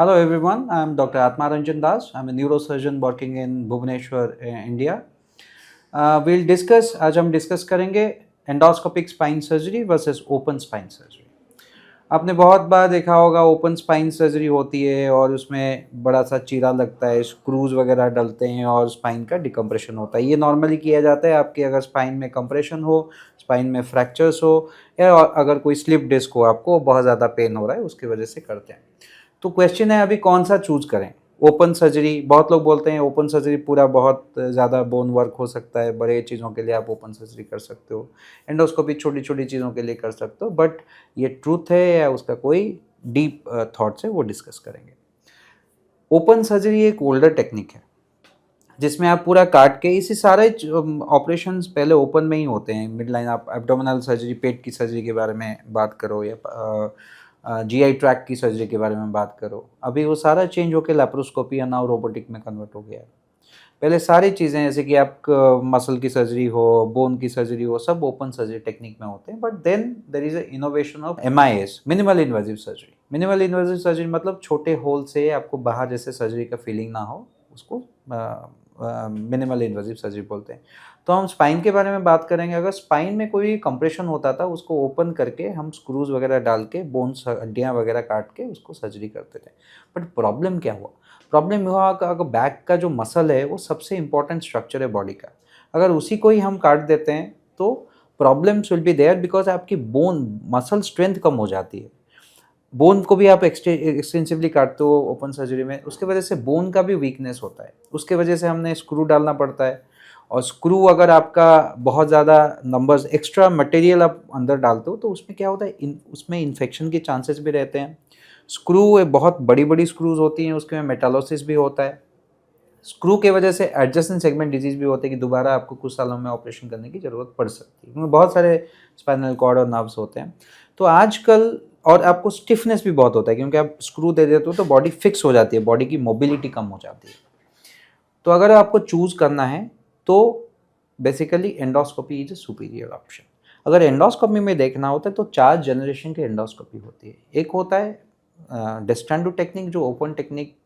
Hello everyone, I am Dr. Atmaranjan Das. I am a neurosurgeon working in Bhubaneswar, India. We'll discuss आज हम discuss करेंगे endoscopic spine surgery versus open spine surgery. आपने बहुत बार देखा होगा open spine surgery होती है और उसमें बड़ा सा चीरा लगता है, स्क्रूज वगैरह डलते हैं और स्पाइन का डिकम्प्रेशन होता है। ये नॉर्मली किया जाता है आपके अगर स्पाइन में कंप्रेशन हो, स्पाइन में फ्रैक्चर्स हो या अगर कोई स्लिप डिस्क हो, आपको बहुत ज़्यादा पेन हो रहा है, उसकी वजह से करते हैं। तो क्वेश्चन है अभी कौन सा चूज करें। ओपन सर्जरी, बहुत लोग बोलते हैं ओपन सर्जरी पूरा बहुत ज़्यादा बोन वर्क हो सकता है, बड़े चीज़ों के लिए आप ओपन सर्जरी कर सकते हो, एंडोस्कोपी छोटी छोटी चीज़ों के लिए कर सकते हो, बट ये ट्रूथ है या उसका कोई डीप थॉट्स है वो डिस्कस करेंगे। ओपन सर्जरी एक ओल्डर टेक्निक है जिसमें आप पूरा काट के, इसी सारे ऑपरेशंस पहले ओपन में ही होते हैं। मिड लाइन आप एब्डोमिनल सर्जरी, पेट की सर्जरी के बारे में बात करो या जीआई ट्रैक की सर्जरी के बारे में बात करो, अभी वो सारा चेंज होकर लेप्रोस्कोपी या नाउ रोबोटिक में कन्वर्ट हो गया है। पहले सारी चीज़ें जैसे कि आप मसल की सर्जरी हो, बोन की सर्जरी हो, सब ओपन सर्जरी टेक्निक में होते हैं। But then there is a innovation of MIS, minimal invasive surgery. Minimal invasive surgery मतलब छोटे होल से आपको बाहर जैसे सर्जरी का फीलिंग ना हो, उसको मिनिमल इन्वेजिव सर्जरी बोलते हैं। तो हम स्पाइन के बारे में बात करेंगे। अगर स्पाइन में कोई कंप्रेशन होता था, उसको ओपन करके हम स्क्रूज वगैरह डाल के बोन्स, हड्डियाँ वगैरह काट के उसको सर्जरी करते थे। बट प्रॉब्लम क्या हुआ? प्रॉब्लम हुआ कि अगर बैक का जो मसल है वो सबसे इंपॉर्टेंट स्ट्रक्चर है बॉडी का, अगर उसी को ही हम काट देते हैं तो problems will be there, because आपकी बोन मसल स्ट्रेंथ कम हो जाती है। बोन को भी आप एक्सटेंसिवली काटते हो ओपन सर्जरी में, उसके वजह से बोन का भी वीकनेस होता है, उसके वजह से हमने स्क्रू डालना पड़ता है। और स्क्रू अगर आपका बहुत ज़्यादा नंबर्स एक्स्ट्रा मटेरियल आप अंदर डालते हो तो उसमें क्या होता है, उसमें इन्फेक्शन के चांसेस भी रहते हैं। स्क्रू बहुत बड़ी बड़ी स्क्रूज होती हैं, उसके में मेटालोसिस भी होता है। स्क्रू के वजह से एडजेसेंट सेगमेंट डिजीज भी होते हैं कि दोबारा आपको कुछ सालों में ऑपरेशन करने की ज़रूरत पड़ सकती है, क्योंकि बहुत सारे स्पाइनल कॉर्ड और नर्व्स होते हैं। तो आजकल और आपको स्टिफनेस भी बहुत होता है, क्योंकि आप स्क्रू दे देते हो तो बॉडी फिक्स हो जाती है, बॉडी की मोबिलिटी कम हो जाती है। तो अगर आपको चूज़ करना है तो basically endoscopy is a superior option. अगर एंडोस्कोपी में देखना होता है तो 4 जनरेशन की एंडोस्कोपी होती है। एक होता है डेस्टेंडो टेक्निक, जो ओपन टेक्निक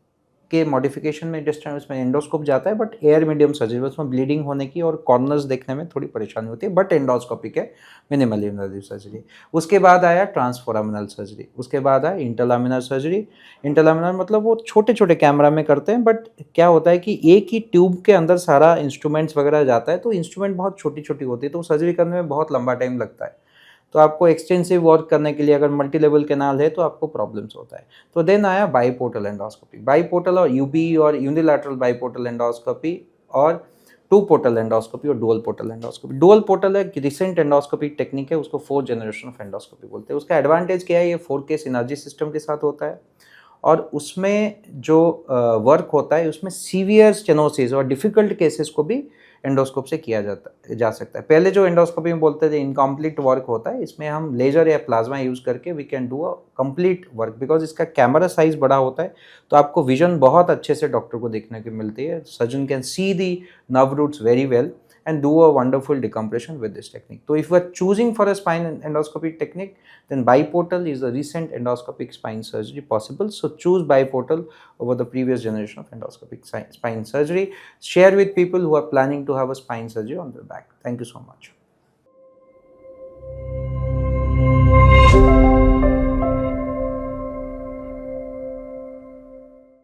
के मॉडिफिकेशन में डिस्टेंस उसमें एंडोस्कोप जाता है, बट एयर मीडियम सर्जरी, उसमें ब्लीडिंग होने की और कॉर्नर्स देखने में थोड़ी परेशानी होती है, बट एंडोस्कोपिक है, मिनिमल इन्वेजिव सर्जरी। उसके बाद आया ट्रांसफोरामिनल सर्जरी, उसके बाद आया इंटरलामिनर सर्जरी। इंटरलामिनर मतलब वो छोटे छोटे कैमरा में करते हैं, बट क्या होता है कि एक ही ट्यूब के अंदर सारा इंस्ट्रूमेंट्स वगैरह जाता है, तो इंस्ट्रूमेंट बहुत छोटी छोटी होती है, तो सर्जरी करने में बहुत लंबा टाइम लगता है। तो आपको एक्सटेंसिव वर्क करने के लिए अगर मल्टी लेवल कैनाल है तो आपको प्रॉब्लम्स होता है। तो देन आया बाईपोर्टल एंडोस्कोपी, बाईपोर्टल और यूबी और यूनिलैटरल बाईपोर्टल एंडोस्कोपी, और टू पोर्टल एंडोस्कोपी और dual portal endoscopy. Dual portal एक रिसेंट एंडोस्कोपी टेक्निक है, उसको 4th जनरेशन ऑफ एंडोस्कोपी बोलते हैं। उसका एडवांटेज क्या है, ये 4K सिनर्जी सिस्टम के साथ होता है, और उसमें जो वर्क होता है उसमें सीवियर स्टेनोसिस और डिफ़िकल्ट केसेस को भी एंडोस्कोप से किया जा सकता है। पहले जो एंडोस्कोपी में बोलते थे इनकम्प्लीट वर्क होता है, इसमें हम लेजर या प्लाज्मा यूज़ करके we can do a complete work, because इसका कैमरा साइज़ बड़ा होता है, तो आपको विजन बहुत अच्छे से डॉक्टर को देखने को मिलती है। Surgeon can see the nerve roots very well and do a wonderful decompression with this technique. So if we are choosing for a spine endoscopy technique, then biportal is the recent endoscopic spine surgery possible. So choose biportal over the previous generation of endoscopic spine surgery. Share with people who are planning to have a spine surgery on their back. Thank you so much.